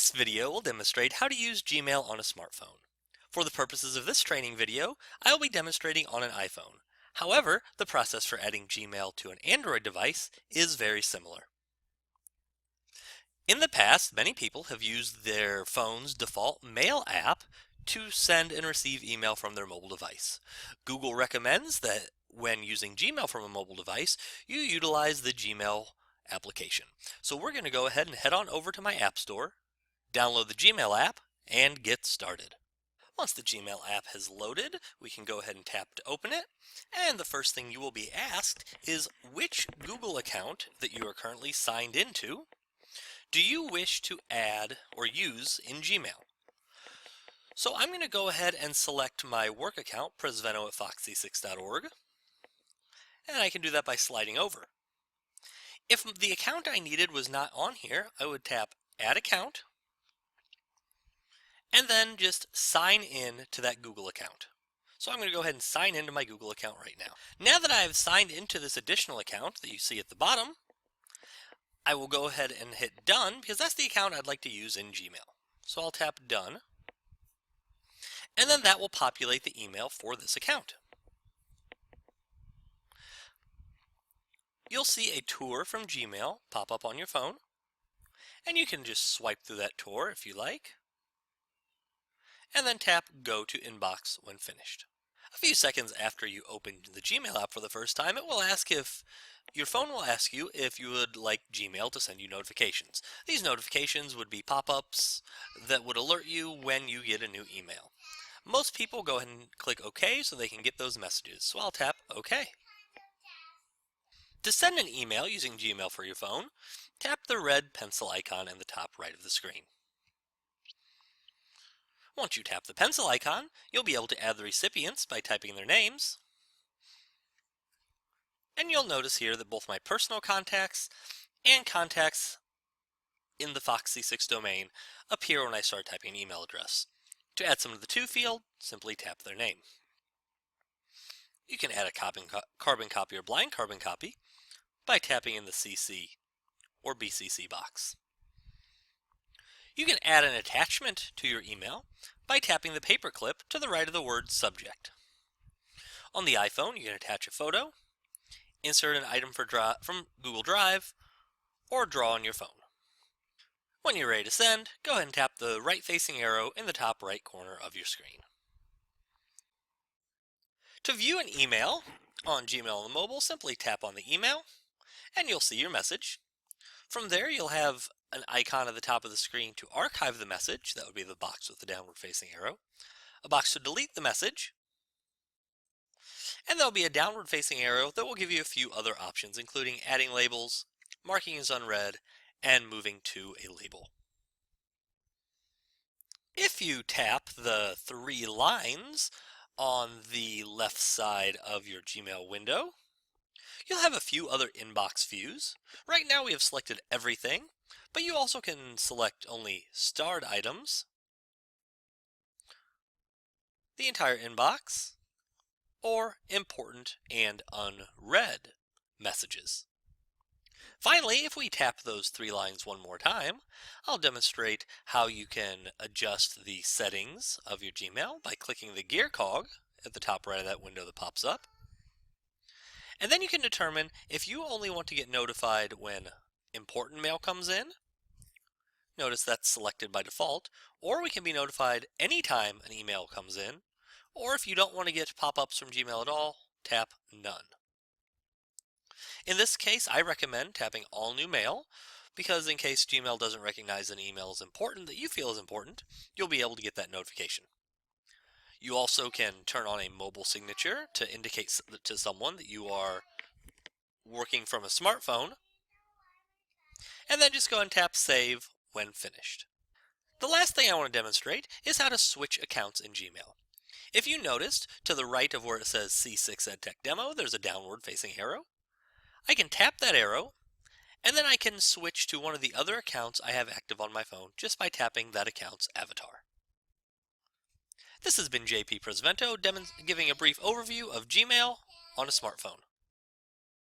This video will demonstrate how to use Gmail on a smartphone. For the purposes of this training video, I will be demonstrating on an iPhone. However, the process for adding Gmail to an Android device is very similar. In the past, many people have used their phone's default Mail app to send and receive email from their mobile device. Google recommends that when using Gmail from a mobile device, you utilize the Gmail application. So we're going to go ahead and head on over to my App Store, download the Gmail app, and get started. Once the Gmail app has loaded, we can go ahead and tap to open it. And the first thing you will be asked is which Google account that you are currently signed into do you wish to add or use in Gmail? So I'm going to go ahead and select my work account, presvento@foxc6.org, and I can do that by sliding over. If the account I needed was not on here, I would tap Add Account, and then just sign in to that Google account. So I'm going to go ahead and sign into my Google account right now. Now that I have signed into this additional account that you see at the bottom, I will go ahead and hit Done because that's the account I'd like to use in Gmail. So I'll tap Done, and then that will populate the email for this account. You'll see a tour from Gmail pop up on your phone, and you can just swipe through that tour if you like, and then tap Go to Inbox when finished. A few seconds after you open the Gmail app for the first time, your phone will ask you if you would like Gmail to send you notifications. These notifications would be pop-ups that would alert you when you get a new email. Most people go ahead and click OK so they can get those messages, so I'll tap OK. To send an email using Gmail for your phone, tap the red pencil icon in the top right of the screen. Once you tap the pencil icon, you'll be able to add the recipients by typing their names. And you'll notice here that both my personal contacts and contacts in the Foxc6 domain appear when I start typing an email address. To add someone to the To field, simply tap their name. You can add a carbon copy or blind carbon copy by tapping in the CC or BCC box. You can add an attachment to your email by tapping the paperclip to the right of the word Subject. On the iPhone, you can attach a photo, insert an item from Google Drive, or draw on your phone. When you're ready to send, go ahead and tap the right-facing arrow in the top right corner of your screen. To view an email on Gmail on the mobile, simply tap on the email, and you'll see your message. From there, you'll have an icon at the top of the screen to archive the message. That would be the box with the downward-facing arrow. A box to delete the message. And there'll be a downward-facing arrow that will give you a few other options, including adding labels, marking as unread, and moving to a label. If you tap the three lines on the left side of your Gmail window, you'll have a few other inbox views. Right now we have selected everything, but you also can select only starred items, the entire inbox, or important and unread messages. Finally, if we tap those three lines one more time, I'll demonstrate how you can adjust the settings of your Gmail by clicking the gear cog at the top right of that window that pops up. And then you can determine if you only want to get notified when important mail comes in. Notice that's selected by default, or we can be notified anytime an email comes in, or if you don't want to get pop-ups from Gmail at all, tap None. In this case, I recommend tapping All New Mail, because in case Gmail doesn't recognize an email as important that you feel is important, you'll be able to get that notification. You also can turn on a mobile signature to indicate to someone that you are working from a smartphone, and then just go and tap Save when finished. The last thing I want to demonstrate is how to switch accounts in Gmail. If you noticed, to the right of where it says C6 EdTech Demo, there's a downward-facing arrow. I can tap that arrow, and then I can switch to one of the other accounts I have active on my phone just by tapping that account's avatar. This has been JP Presvento giving a brief overview of Gmail on a smartphone.